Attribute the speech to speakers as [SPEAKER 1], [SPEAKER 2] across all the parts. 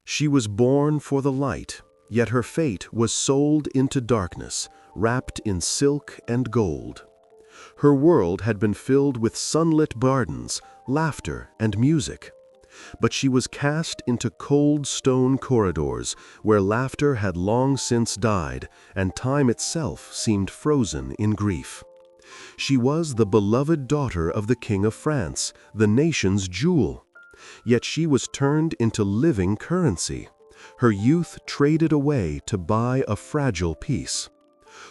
[SPEAKER 1] She was born for the light, yet her fate was sold into darkness, wrapped in silk and gold. Her world had been filled with sunlit gardens, laughter, and music. But she was cast into cold stone corridors where laughter had long since died and time itself seemed frozen in grief. She was the beloved daughter of the King of France, the nation's jewel. Yet she was turned into living currency, her youth traded away to buy a fragile peace.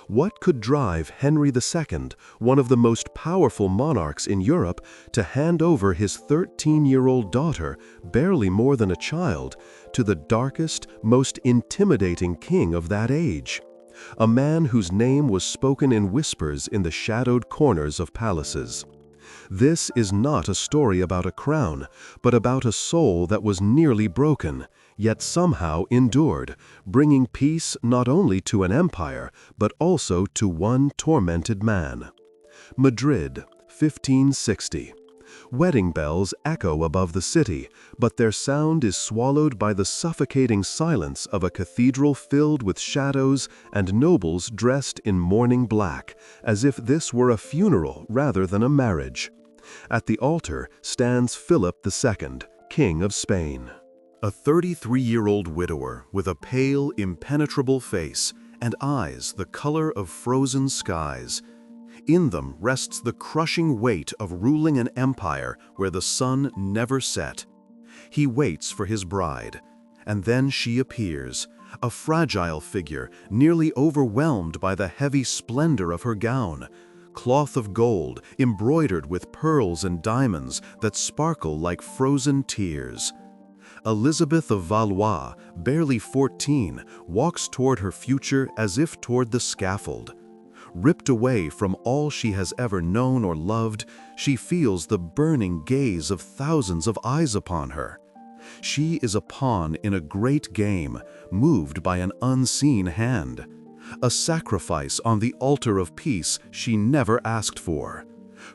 [SPEAKER 1] What could drive Henry II, one of the most powerful monarchs in Europe, to hand over his 13-year-old daughter, barely more than a child, to the darkest, most intimidating king of that age? A man whose name was spoken in whispers in the shadowed corners of palaces. This is not a story about a crown, but about a soul that was nearly broken, yet somehow endured, bringing peace not only to an empire, but also to one tormented man. Madrid, 1560. Wedding bells echo above the city, but their sound is swallowed by the suffocating silence of a cathedral filled with shadows and nobles dressed in mourning black, as if this were a funeral rather than a marriage. At the altar stands Philip II, King of Spain. A 33-year-old widower with a pale, impenetrable face and eyes the color of frozen skies. In them rests the crushing weight of ruling an empire where the sun never set. He waits for his bride, and then she appears, a fragile figure nearly overwhelmed by the heavy splendor of her gown, cloth of gold embroidered with pearls and diamonds that sparkle like frozen tears. Elisabeth of Valois, barely 14, walks toward her future as if toward the scaffold. Ripped away from all she has ever known or loved, she feels the burning gaze of thousands of eyes upon her. She is a pawn in a great game, moved by an unseen hand. A sacrifice on the altar of peace she never asked for.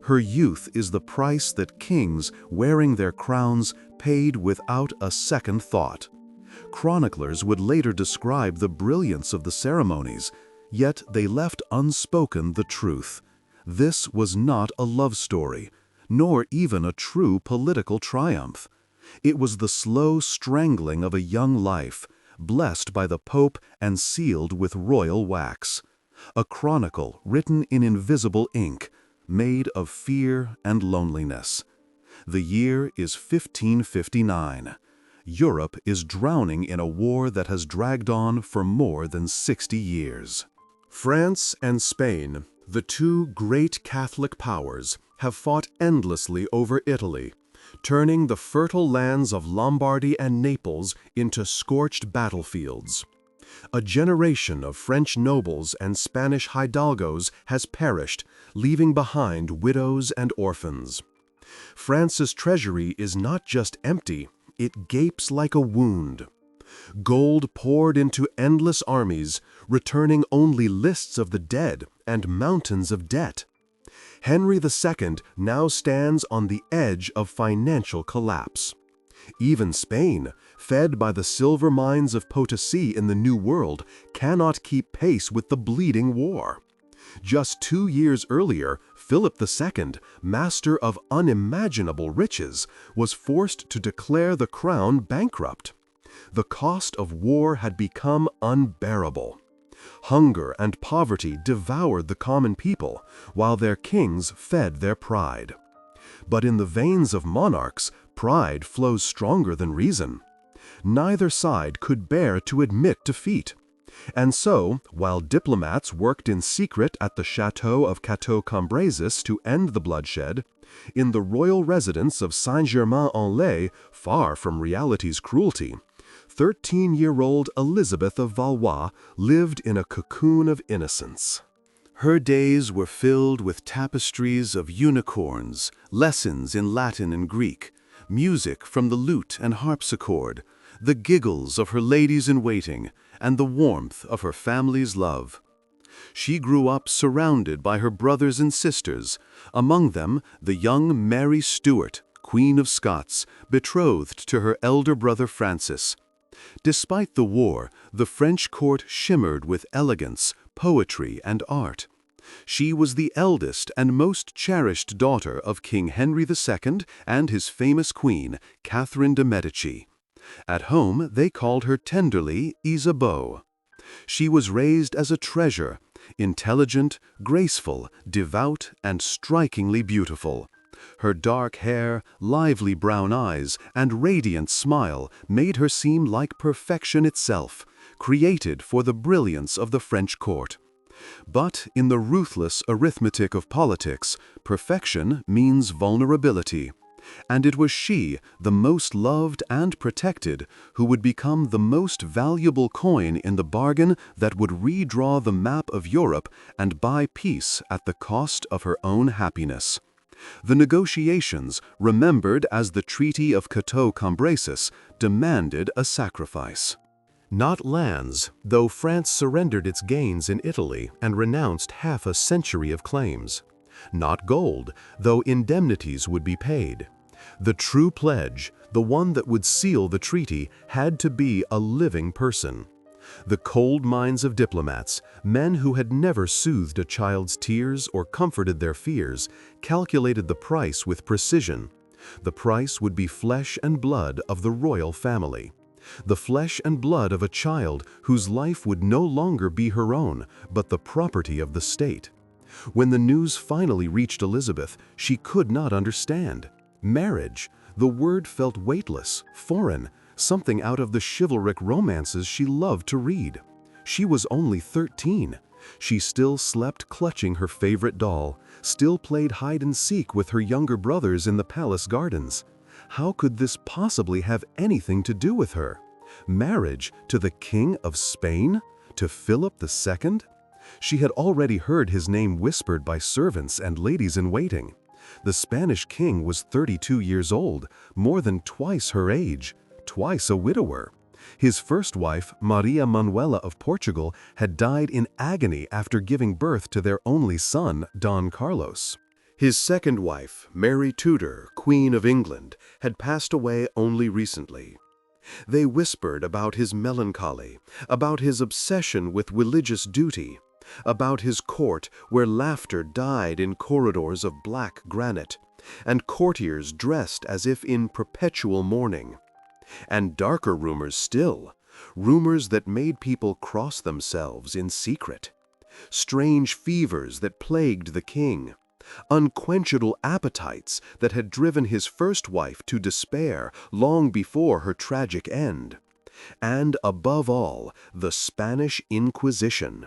[SPEAKER 1] Her youth is the price that kings, wearing their crowns, paid without a second thought. Chroniclers would later describe the brilliance of the ceremonies, yet they left unspoken the truth. This was not a love story, nor even a true political triumph. It was the slow strangling of a young life, blessed by the Pope and sealed with royal wax. A chronicle written in invisible ink, made of fear and loneliness. The year is 1559. Europe is drowning in a war that has dragged on for more than 60 years. France and Spain, the two great Catholic powers, have fought endlessly over Italy, turning the fertile lands of Lombardy and Naples into scorched battlefields. A generation of French nobles and Spanish hidalgos has perished, leaving behind widows and orphans. France's treasury is not just empty, it gapes like a wound. Gold poured into endless armies, returning only lists of the dead and mountains of debt. Henry II now stands on the edge of financial collapse. Even Spain, fed by the silver mines of Potosi in the New World, cannot keep pace with the bleeding war. Just 2 years earlier, Philip II, master of unimaginable riches, was forced to declare the crown bankrupt. The cost of war had become unbearable. Hunger and poverty devoured the common people, while their kings fed their pride. But in the veins of monarchs, pride flows stronger than reason. Neither side could bear to admit defeat. And so, while diplomats worked in secret at the chateau of Cateau-Cambrésis to end the bloodshed, in the royal residence of Saint-Germain-en-Laye, far from reality's cruelty, 13-year-old Elisabeth of Valois lived in a cocoon of innocence. Her days were filled with tapestries of unicorns, lessons in Latin and Greek, music from the lute and harpsichord, the giggles of her ladies-in-waiting, and the warmth of her family's love. She grew up surrounded by her brothers and sisters, among them the young Mary Stuart, Queen of Scots, betrothed to her elder brother Francis. Despite the war, the French court shimmered with elegance, poetry, and art. She was the eldest and most cherished daughter of King Henry II and his famous queen, Catherine de' Medici. At home, they called her tenderly Isabeau. She was raised as a treasure, intelligent, graceful, devout, and strikingly beautiful. Her dark hair, lively brown eyes, and radiant smile made her seem like perfection itself, created for the brilliance of the French court. But in the ruthless arithmetic of politics, perfection means vulnerability. And it was she, the most loved and protected, who would become the most valuable coin in the bargain that would redraw the map of Europe and buy peace at the cost of her own happiness. The negotiations, remembered as the Treaty of Cateau-Cambrésis, demanded a sacrifice. Not lands, though France surrendered its gains in Italy and renounced half a century of claims. Not gold, though indemnities would be paid. The true pledge, the one that would seal the treaty, had to be a living person. The cold minds of diplomats, men who had never soothed a child's tears or comforted their fears, calculated the price with precision. The price would be flesh and blood of the royal family. The flesh and blood of a child whose life would no longer be her own, but the property of the state. When the news finally reached Elisabeth, she could not understand. Marriage, the word felt weightless, foreign, something out of the chivalric romances she loved to read. She was only 13. She still slept clutching her favorite doll, still played hide-and-seek with her younger brothers in the palace gardens. How could this possibly have anything to do with her? Marriage to the King of Spain? To Philip II? She had already heard his name whispered by servants and ladies-in-waiting. The Spanish king was 32 years old, more than twice her age, twice a widower. His first wife, Maria Manuela of Portugal, had died in agony after giving birth to their only son, Don Carlos. His second wife, Mary Tudor, Queen of England, had passed away only recently. They whispered about his melancholy, about his obsession with religious duty, about his court where laughter died in corridors of black granite, and courtiers dressed as if in perpetual mourning. And darker rumors still, rumors that made people cross themselves in secret. Strange fevers that plagued the king, unquenchable appetites that had driven his first wife to despair long before her tragic end. And above all, the Spanish Inquisition.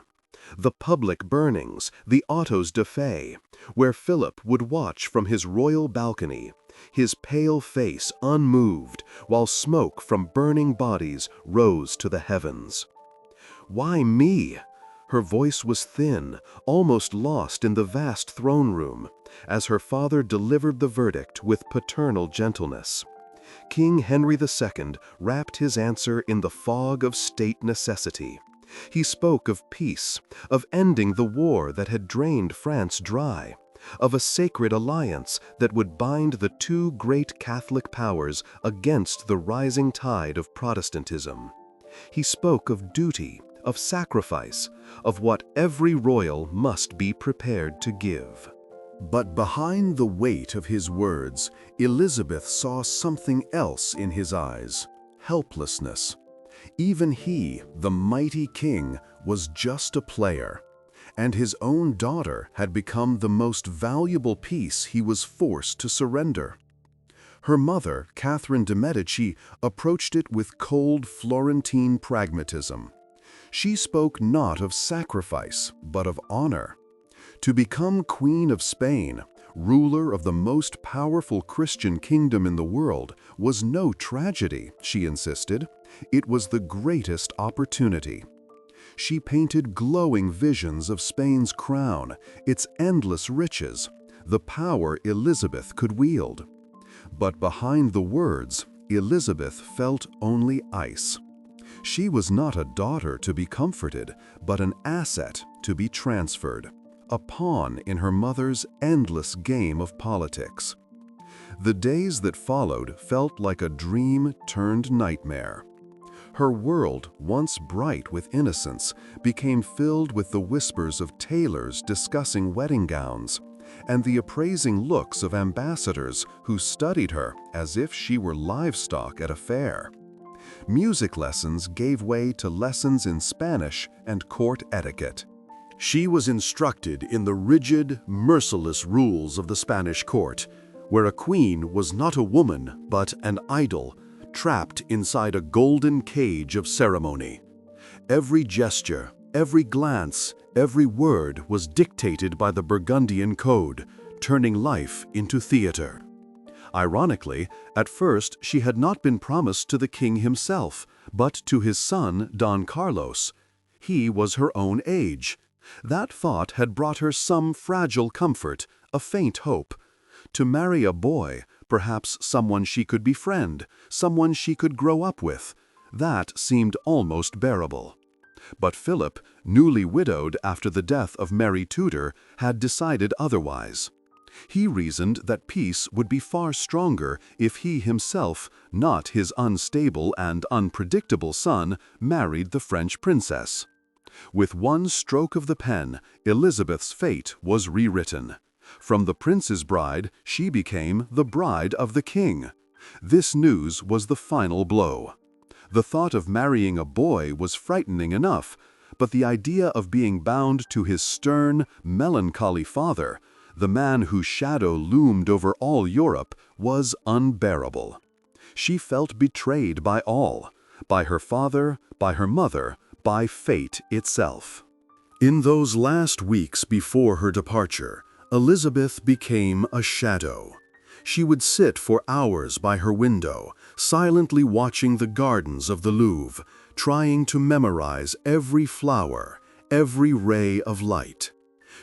[SPEAKER 1] The public burnings, the autos de fe, where Philip would watch from his royal balcony, his pale face unmoved, while smoke from burning bodies rose to the heavens. Why me? Her voice was thin, almost lost in the vast throne room, as her father delivered the verdict with paternal gentleness. King Henry II wrapped his answer in the fog of state necessity. He spoke of peace, of ending the war that had drained France dry, of a sacred alliance that would bind the two great Catholic powers against the rising tide of Protestantism. He spoke of duty, of sacrifice, of what every royal must be prepared to give. But behind the weight of his words, Elisabeth saw something else in his eyes: helplessness. Even he, the mighty king, was just a player, and his own daughter had become the most valuable piece he was forced to surrender. Her mother, Catherine de' Medici, approached it with cold Florentine pragmatism. She spoke not of sacrifice, but of honor. To become Queen of Spain, ruler of the most powerful Christian kingdom in the world, was no tragedy, she insisted. It was the greatest opportunity. She painted glowing visions of Spain's crown, its endless riches, the power Elisabeth could wield. But behind the words, Elisabeth felt only ice. She was not a daughter to be comforted, but an asset to be transferred, a pawn in her mother's endless game of politics. The days that followed felt like a dream turned nightmare. Her world, once bright with innocence, became filled with the whispers of tailors discussing wedding gowns, and the appraising looks of ambassadors who studied her as if she were livestock at a fair. Music lessons gave way to lessons in Spanish and court etiquette. She was instructed in the rigid, merciless rules of the Spanish court, where a queen was not a woman but an idol, trapped inside a golden cage of ceremony. Every gesture, every glance, every word was dictated by the Burgundian code, turning life into theater. Ironically, at first she had not been promised to the king himself, but to his son, Don Carlos. He was her own age. That thought had brought her some fragile comfort, a faint hope. To marry a boy, perhaps someone she could befriend, someone she could grow up with, that seemed almost bearable. But Philip, newly widowed after the death of Mary Tudor, had decided otherwise. He reasoned that peace would be far stronger if he himself, not his unstable and unpredictable son, married the French princess. With one stroke of the pen, Elizabeth's fate was rewritten. From the prince's bride, she became the bride of the king. This news was the final blow. The thought of marrying a boy was frightening enough, but the idea of being bound to his stern, melancholy father, the man whose shadow loomed over all Europe, was unbearable. She felt betrayed by all, by her father, by her mother, by fate itself. In those last weeks before her departure, Elisabeth became a shadow. She would sit for hours by her window, silently watching the gardens of the Louvre, trying to memorize every flower, every ray of light.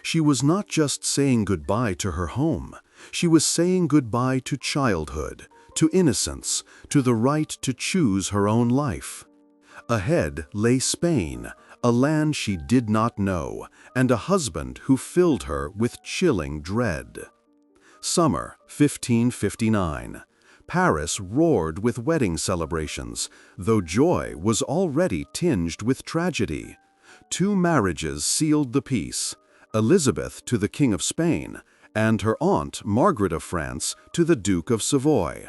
[SPEAKER 1] She was not just saying goodbye to her home. She was saying goodbye to childhood, to innocence, to the right to choose her own life. Ahead lay Spain, a land she did not know, and a husband who filled her with chilling dread. Summer 1559. Paris roared with wedding celebrations, though joy was already tinged with tragedy. 2 marriages sealed the peace, Elisabeth to the King of Spain, and her aunt, Margaret of France, to the Duke of Savoy.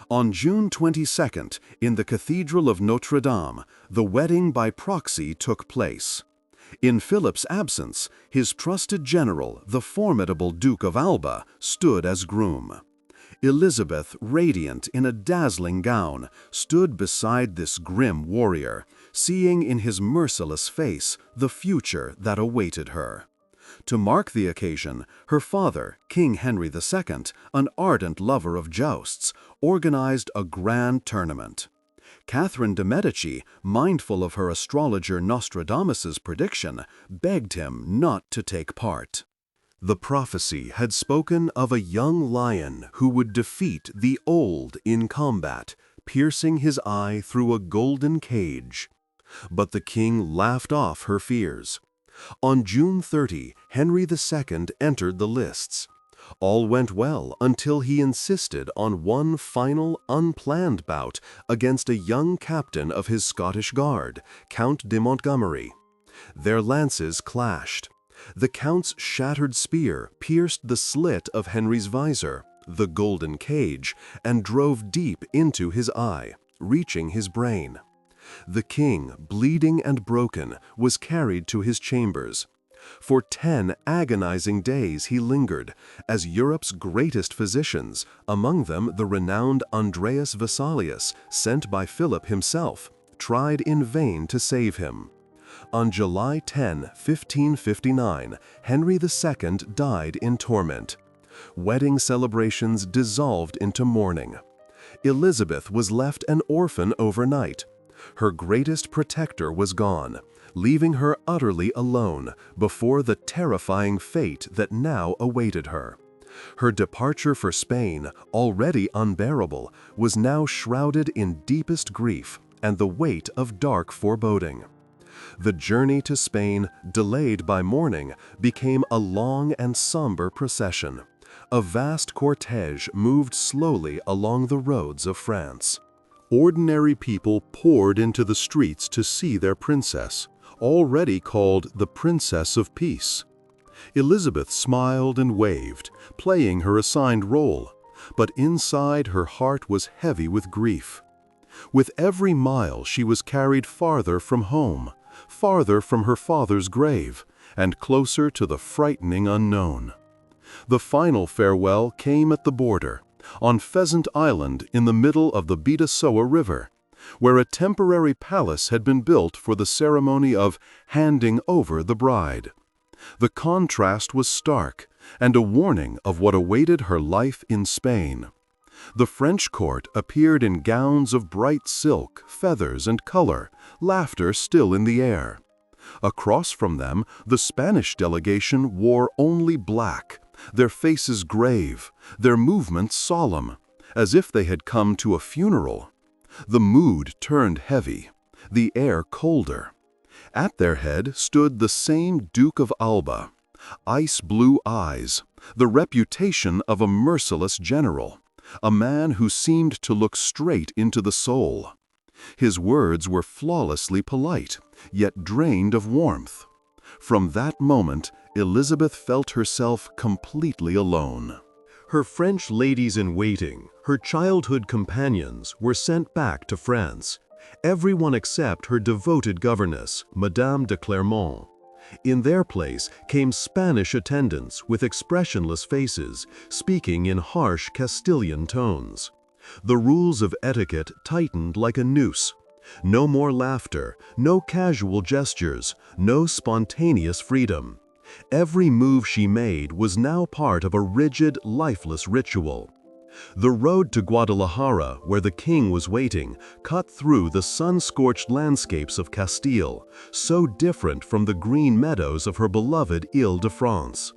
[SPEAKER 1] On June 22nd, in the Cathedral of Notre Dame, the wedding by proxy took place. In Philip's absence, his trusted general, the formidable Duke of Alba, stood as groom. Elisabeth, radiant in a dazzling gown, stood beside this grim warrior, seeing in his merciless face the future that awaited her. To mark the occasion, her father, King Henry II, an ardent lover of jousts, organized a grand tournament. Catherine de' Medici, mindful of her astrologer Nostradamus's prediction, begged him not to take part. The prophecy had spoken of a young lion who would defeat the old in combat, piercing his eye through a golden cage. But the king laughed off her fears. On June 30, Henry II entered the lists. All went well until he insisted on one final, unplanned bout against a young captain of his Scottish Guard, Count de Montgomery. Their lances clashed. The Count's shattered spear pierced the slit of Henry's visor, the golden cage, and drove deep into his eye, reaching his brain. The king, bleeding and broken, was carried to his chambers. For 10 agonizing days he lingered, as Europe's greatest physicians, among them the renowned Andreas Vesalius, sent by Philip himself, tried in vain to save him. On July 10, 1559, Henry II died in torment. Wedding celebrations dissolved into mourning. Elizabeth was left an orphan overnight. Her greatest protector was gone, leaving her utterly alone before the terrifying fate that now awaited her. Her departure for Spain, already unbearable, was now shrouded in deepest grief and the weight of dark foreboding. The journey to Spain, delayed by mourning, became a long and somber procession. A vast cortege moved slowly along the roads of France. Ordinary people poured into the streets to see their princess, already called the Princess of Peace. Elisabeth smiled and waved, playing her assigned role, but inside her heart was heavy with grief. With every mile she was carried farther from home, farther from her father's grave, and closer to the frightening unknown. The final farewell came at the border, on Pheasant Island in the middle of the Bidassoa River, where a temporary palace had been built for the ceremony of handing over the bride. The contrast was stark, and a warning of what awaited her life in Spain. The French court appeared in gowns of bright silk, feathers, and color, laughter still in the air. Across from them, the Spanish delegation wore only black, their faces grave, their movements solemn, as if they had come to a funeral. The mood turned heavy, the air colder. At their head stood the same Duke of Alba, ice-blue eyes, the reputation of a merciless general, a man who seemed to look straight into the soul. His words were flawlessly polite, yet drained of warmth. From that moment, Elisabeth felt herself completely alone. Her French ladies-in-waiting, her childhood companions, were sent back to France. Everyone except her devoted governess, Madame de Clermont. In their place came Spanish attendants with expressionless faces, speaking in harsh Castilian tones. The rules of etiquette tightened like a noose. No more laughter, no casual gestures, no spontaneous freedom. Every move she made was now part of a rigid, lifeless ritual. The road to Guadalajara, where the king was waiting, cut through the sun-scorched landscapes of Castile, so different from the green meadows of her beloved Ile-de-France.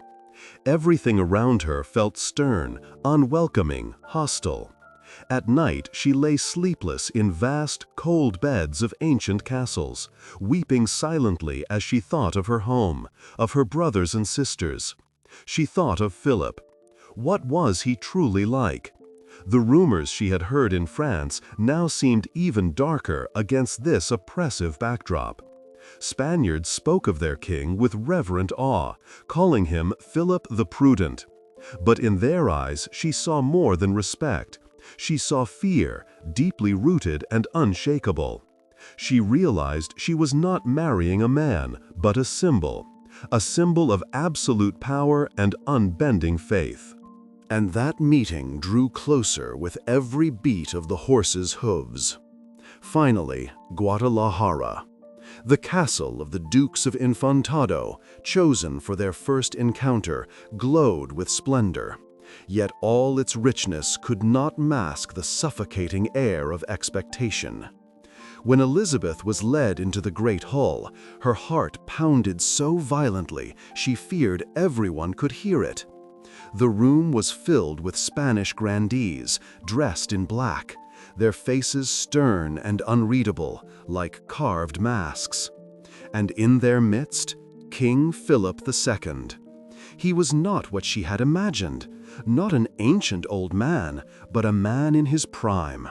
[SPEAKER 1] Everything around her felt stern, unwelcoming, hostile. At night she lay sleepless in vast, cold beds of ancient castles, weeping silently as she thought of her home, of her brothers and sisters. She thought of Philip. What was he truly like? The rumors she had heard in France now seemed even darker against this oppressive backdrop. Spaniards spoke of their king with reverent awe, calling him Philip the Prudent. But in their eyes she saw more than respect. She saw fear, deeply rooted and unshakable. She realized she was not marrying a man, but a symbol of absolute power and unbending faith. And that meeting drew closer with every beat of the horse's hooves. Finally, Guadalajara, the castle of the Dukes of Infantado, chosen for their first encounter, glowed with splendor. Yet all its richness could not mask the suffocating air of expectation. When Elisabeth was led into the great hall, her heart pounded so violently she feared everyone could hear it. The room was filled with Spanish grandees, dressed in black, their faces stern and unreadable, like carved masks. And in their midst, King Philip II. He was not what she had imagined, not an ancient old man, but a man in his prime.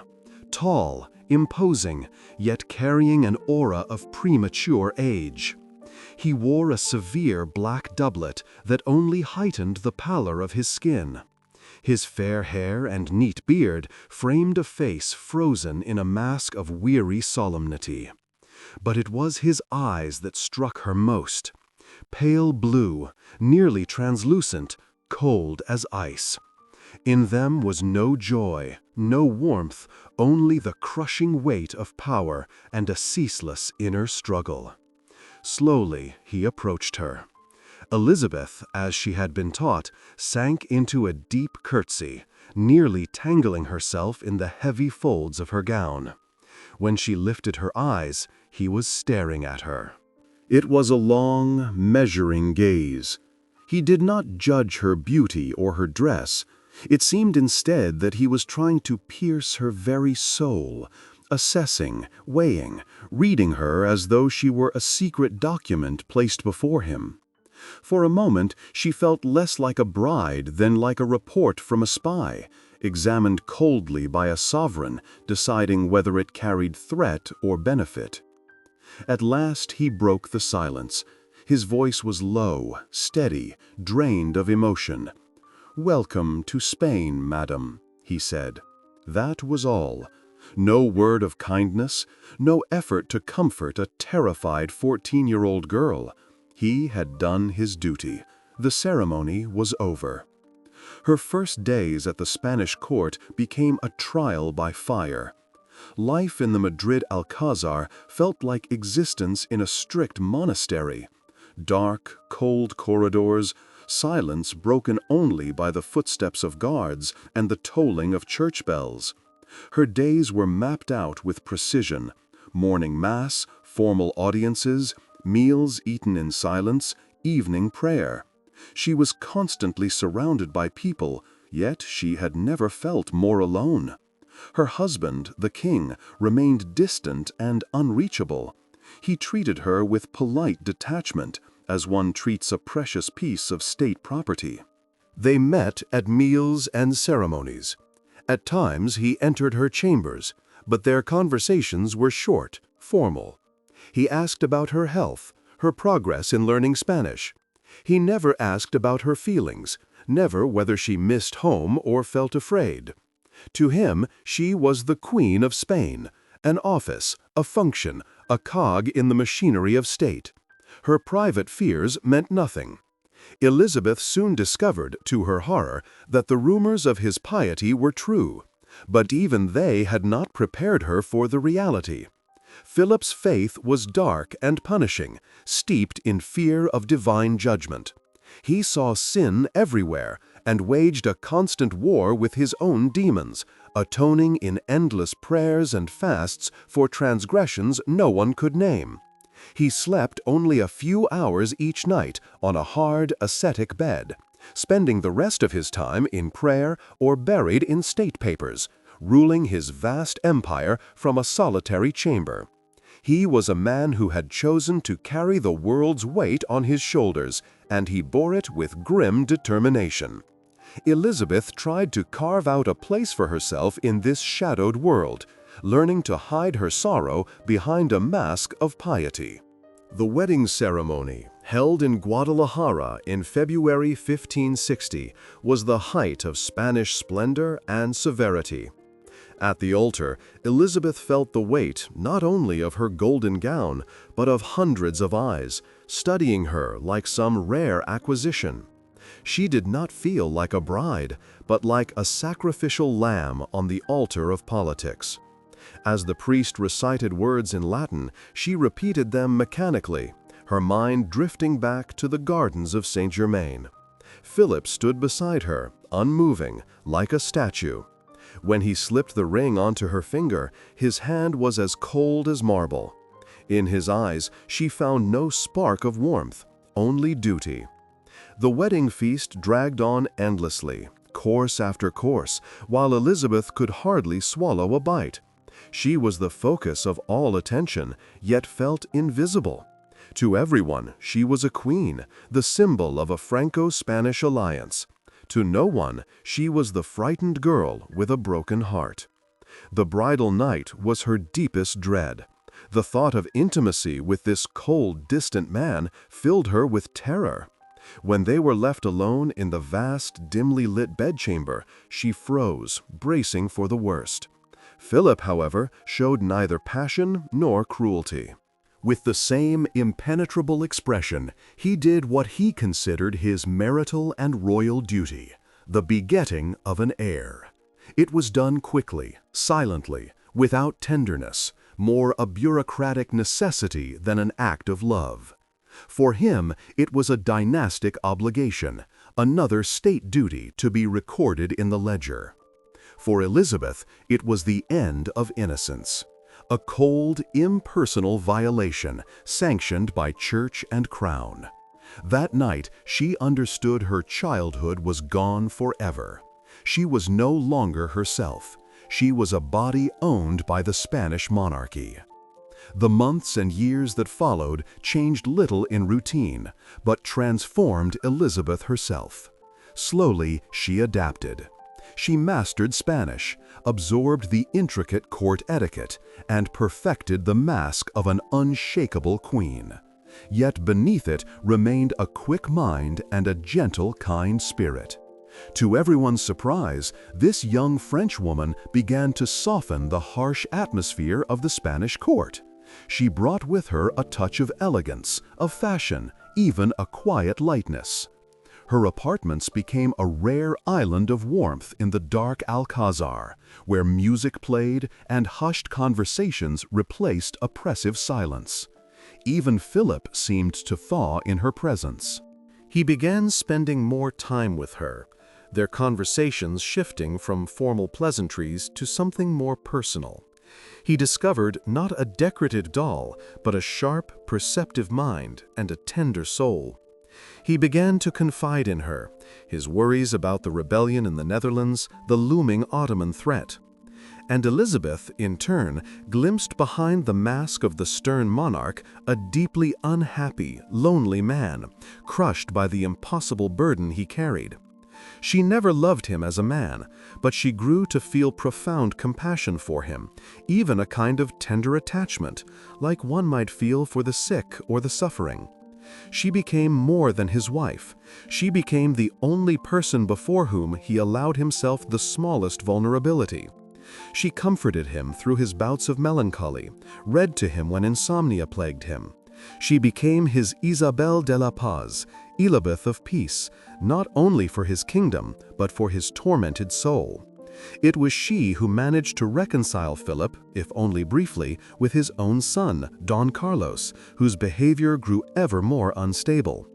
[SPEAKER 1] Tall, imposing, yet carrying an aura of premature age. He wore a severe black doublet that only heightened the pallor of his skin. His fair hair and neat beard framed a face frozen in a mask of weary solemnity. But it was his eyes that struck her most. Pale blue, nearly translucent, cold as ice. In them was no joy, no warmth, only the crushing weight of power and a ceaseless inner struggle. Slowly he approached her. Elisabeth, as she had been taught, sank into a deep curtsy, nearly tangling herself in the heavy folds of her gown. When she lifted her eyes, he was staring at her. It was a long, measuring gaze. He did not judge her beauty or her dress. It seemed instead that he was trying to pierce her very soul, assessing, weighing, reading her as though she were a secret document placed before him. For a moment she felt less like a bride than like a report from a spy, examined coldly by a sovereign, deciding whether it carried threat or benefit. At last he broke the silence. His voice was low, steady, drained of emotion. "Welcome to Spain, madam," he said. That was all. No word of kindness, no effort to comfort a terrified 14-year-old girl. He had done his duty. The ceremony was over. Her first days at the Spanish court became a trial by fire. Life in the Madrid Alcázar felt like existence in a strict monastery. Dark, cold corridors, silence broken only by the footsteps of guards and the tolling of church bells. Her days were mapped out with precision: morning mass, formal audiences, meals eaten in silence, evening prayer. She was constantly surrounded by people, yet she had never felt more alone. Her husband, the king, remained distant and unreachable. He treated her with polite detachment, as one treats a precious piece of state property. They met at meals and ceremonies. At times he entered her chambers, but their conversations were short, formal. He asked about her health, her progress in learning Spanish. He never asked about her feelings, never whether she missed home or felt afraid. To him, she was the Queen of Spain, an office, a function, a cog in the machinery of state. Her private fears meant nothing. Elisabeth soon discovered, to her horror, that the rumors of his piety were true, but even they had not prepared her for the reality. Philip's faith was dark and punishing, steeped in fear of divine judgment. He saw sin everywhere and waged a constant war with his own demons, atoning in endless prayers and fasts for transgressions no one could name. He slept only a few hours each night on a hard, ascetic bed, spending the rest of his time in prayer or buried in state papers, ruling his vast empire from a solitary chamber. He was a man who had chosen to carry the world's weight on his shoulders, and he bore it with grim determination. Elisabeth tried to carve out a place for herself in this shadowed world, learning to hide her sorrow behind a mask of piety. The wedding ceremony, held in Guadalajara in February 1560, was the height of Spanish splendor and severity. At the altar, Elisabeth felt the weight not only of her golden gown, but of hundreds of eyes, studying her like some rare acquisition. She did not feel like a bride, but like a sacrificial lamb on the altar of politics. As the priest recited words in Latin, she repeated them mechanically, her mind drifting back to the gardens of Saint-Germain. Philip stood beside her, unmoving, like a statue. When he slipped the ring onto her finger, his hand was as cold as marble. In his eyes, she found no spark of warmth, only duty. The wedding feast dragged on endlessly, course after course, while Elisabeth could hardly swallow a bite. She was the focus of all attention, yet felt invisible. To everyone, she was a queen, the symbol of a Franco-Spanish alliance. To no one, she was the frightened girl with a broken heart. The bridal night was her deepest dread. The thought of intimacy with this cold, distant man filled her with terror. When they were left alone in the vast, dimly lit bedchamber, she froze, bracing for the worst. Philip, however, showed neither passion nor cruelty. With the same impenetrable expression, he did what he considered his marital and royal duty, the begetting of an heir. It was done quickly, silently, without tenderness, more a bureaucratic necessity than an act of love. For him, it was a dynastic obligation, another state duty to be recorded in the ledger. For Elisabeth, it was the end of innocence, a cold, impersonal violation sanctioned by church and crown. That night, she understood her childhood was gone forever. She was no longer herself. She was a body owned by the Spanish monarchy. The months and years that followed changed little in routine, but transformed Elisabeth herself. Slowly, she adapted. She mastered Spanish, absorbed the intricate court etiquette, and perfected the mask of an unshakable queen. Yet beneath it remained a quick mind and a gentle, kind spirit. To everyone's surprise, this young Frenchwoman began to soften the harsh atmosphere of the Spanish court. She brought with her a touch of elegance, of fashion, even a quiet lightness. Her apartments became a rare island of warmth in the dark Alcazar, where music played and hushed conversations replaced oppressive silence. Even Philip seemed to thaw in her presence. He began spending more time with her, their conversations shifting from formal pleasantries to something more personal. He discovered not a decorative doll, but a sharp, perceptive mind and a tender soul. He began to confide in her, his worries about the rebellion in the Netherlands, the looming Ottoman threat. And Elisabeth, in turn, glimpsed behind the mask of the stern monarch a deeply unhappy, lonely man, crushed by the impossible burden he carried. She never loved him as a man, but she grew to feel profound compassion for him, even a kind of tender attachment, like one might feel for the sick or the suffering. She became more than his wife. She became the only person before whom he allowed himself the smallest vulnerability. She comforted him through his bouts of melancholy, read to him when insomnia plagued him. She became his Isabelle de la Paz, Elisabeth of peace, not only for his kingdom, but for his tormented soul. It was she who managed to reconcile Philip, if only briefly, with his own son, Don Carlos, whose behavior grew ever more unstable.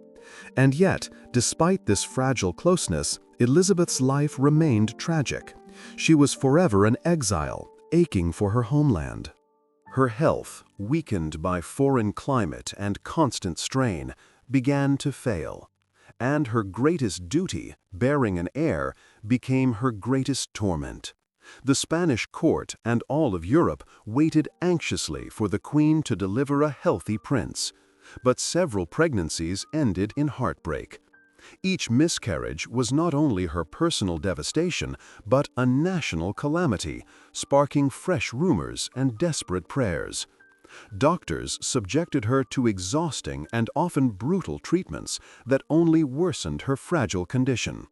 [SPEAKER 1] And yet, despite this fragile closeness, Elisabeth's life remained tragic. She was forever an exile, aching for her homeland. Her health, weakened by foreign climate and constant strain, began to fail, and her greatest duty, bearing an heir, became her greatest torment. The Spanish court and all of Europe waited anxiously for the queen to deliver a healthy prince, but several pregnancies ended in heartbreak. Each miscarriage was not only her personal devastation, but a national calamity, sparking fresh rumors and desperate prayers. Doctors subjected her to exhausting and often brutal treatments that only worsened her fragile condition.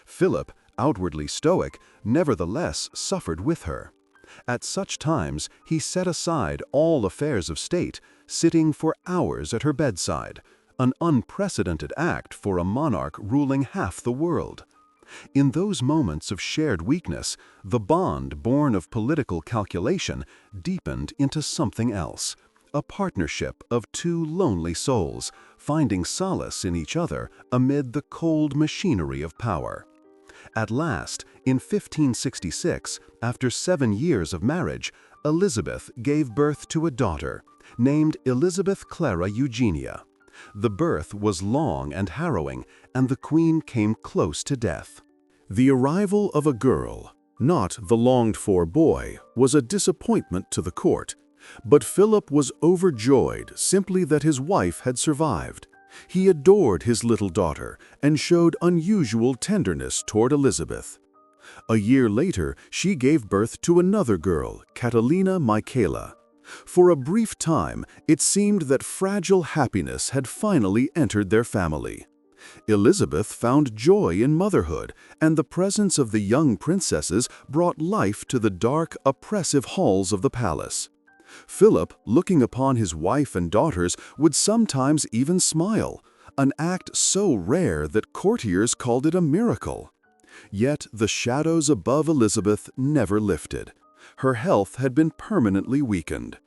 [SPEAKER 1] Philip, outwardly stoic, nevertheless suffered with her. At such times, he set aside all affairs of state, sitting for hours at her bedside, an unprecedented act for a monarch ruling half the world. In those moments of shared weakness, the bond born of political calculation deepened into something else, a partnership of two lonely souls, finding solace in each other amid the cold machinery of power. At last, in 1566, after 7 years of marriage, Elisabeth gave birth to a daughter, named Elisabeth Clara Eugenia. The birth was long and harrowing, and the queen came close to death. The arrival of a girl, not the longed-for boy, was a disappointment to the court, but Philip was overjoyed simply that his wife had survived. He adored his little daughter and showed unusual tenderness toward Elisabeth. A year later, she gave birth to another girl, Catalina Michaela. For a brief time, it seemed that fragile happiness had finally entered their family. Elisabeth found joy in motherhood, and the presence of the young princesses brought life to the dark, oppressive halls of the palace. Philip, looking upon his wife and daughters, would sometimes even smile, an act so rare that courtiers called it a miracle. Yet the shadows above Elisabeth never lifted. Her health had been permanently weakened.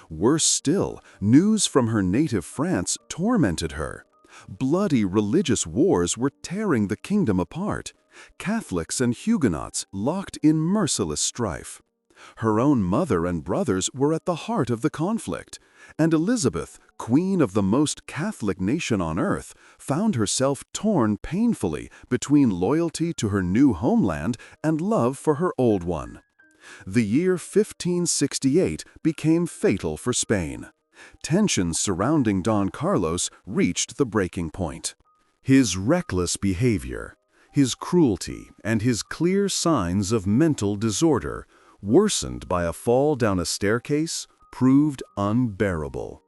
[SPEAKER 1] Worse still, news from her native France tormented her. Bloody religious wars were tearing the kingdom apart, Catholics and Huguenots locked in merciless strife. Her own mother and brothers were at the heart of the conflict, and Elisabeth, queen of the most Catholic nation on earth, found herself torn painfully between loyalty to her new homeland and love for her old one. The year 1568 became fatal for Spain. Tensions surrounding Don Carlos reached the breaking point. His reckless behavior,
[SPEAKER 2] His cruelty and his clear signs of mental disorder, worsened by a fall down a staircase, proved unbearable.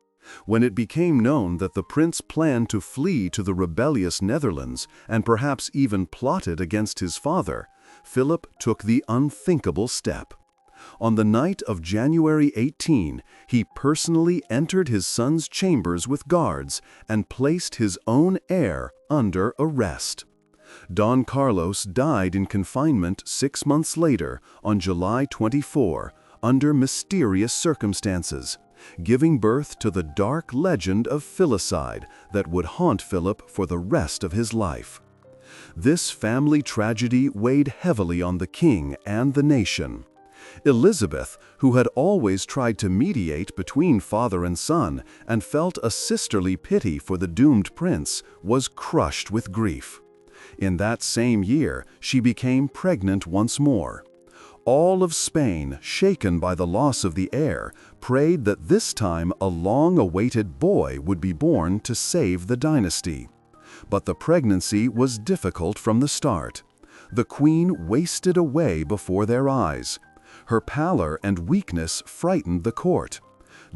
[SPEAKER 2] When it became known that the prince planned to flee to the rebellious Netherlands and perhaps even plotted against his father, Philip took the unthinkable step. On the night of January 18, he personally entered his son's chambers with guards and placed his own heir under arrest. Don Carlos died in confinement 6 months later, on July 24, under mysterious circumstances, giving birth to the dark legend of filicide that would haunt Philip for the rest of his life. This family tragedy weighed heavily on the king and the nation. Elisabeth, who had always tried to mediate between father and son and felt a sisterly pity for the doomed prince, was crushed with grief. In that same year, she became pregnant once more. All of Spain, shaken by the loss of the heir, prayed that this time a long-awaited boy would be born to save the dynasty. But the pregnancy was difficult from the start. The queen wasted away before their eyes. Her pallor and weakness frightened the court.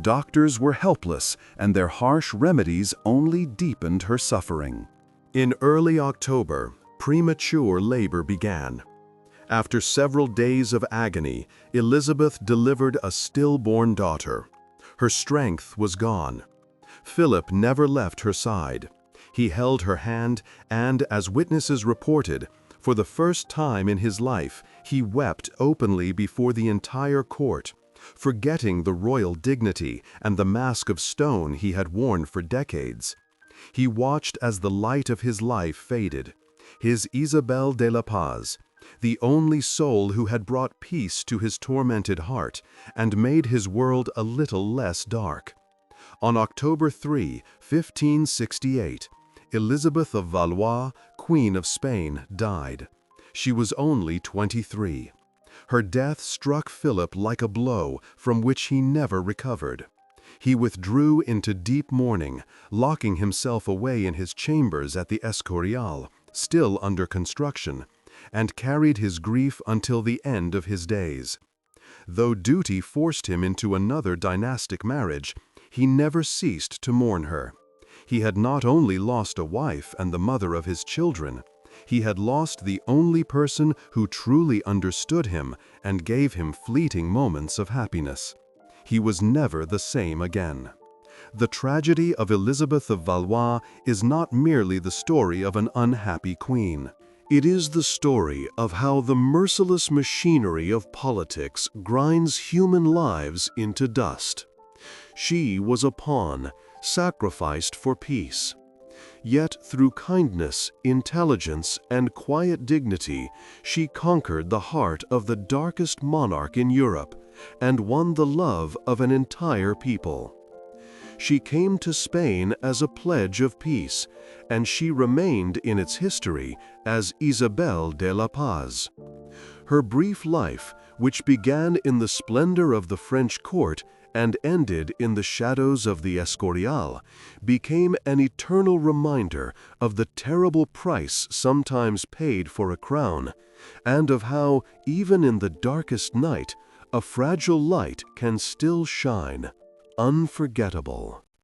[SPEAKER 2] Doctors were helpless, and their harsh remedies only deepened her suffering.
[SPEAKER 1] In early October, premature labor began. After several days of agony, Elisabeth delivered a stillborn daughter. Her strength was gone. Philip never left her side. He held her hand and, as witnesses reported, for the first time in his life, he wept openly before the entire court, forgetting the royal dignity and the mask of stone he had worn for decades. He watched as the light of his life faded. His Isabel de la Paz, the only soul who had brought peace to his tormented heart and made his world a little less dark. On October 3, 1568, Elisabeth of Valois, Queen of Spain, died. She was only 23. Her death struck Philip like a blow from which he never recovered. He withdrew into deep mourning, locking himself away in his chambers at the Escorial, still under construction, and carried his grief until the end of his days. Though duty forced him into another dynastic marriage, he never ceased to mourn her. He had not only lost a wife and the mother of his children, he had lost the only person who truly understood him and gave him fleeting moments of happiness. He was never the same again. The tragedy of Elisabeth of Valois is not merely the story of an unhappy queen. It is the story of how the merciless machinery of politics grinds human lives into dust. She was a pawn, sacrificed for peace. Yet through kindness, intelligence, and quiet dignity, she conquered the heart of the darkest monarch in Europe and won the love of an entire people. She came to Spain as a pledge of peace, and she remained in its history as Isabel de la Paz. Her brief life, which began in the splendor of the French court and ended in the shadows of the Escorial, became an eternal reminder of the terrible price sometimes paid for a crown, and of how, even in the darkest night, a fragile light can still shine, unforgettable.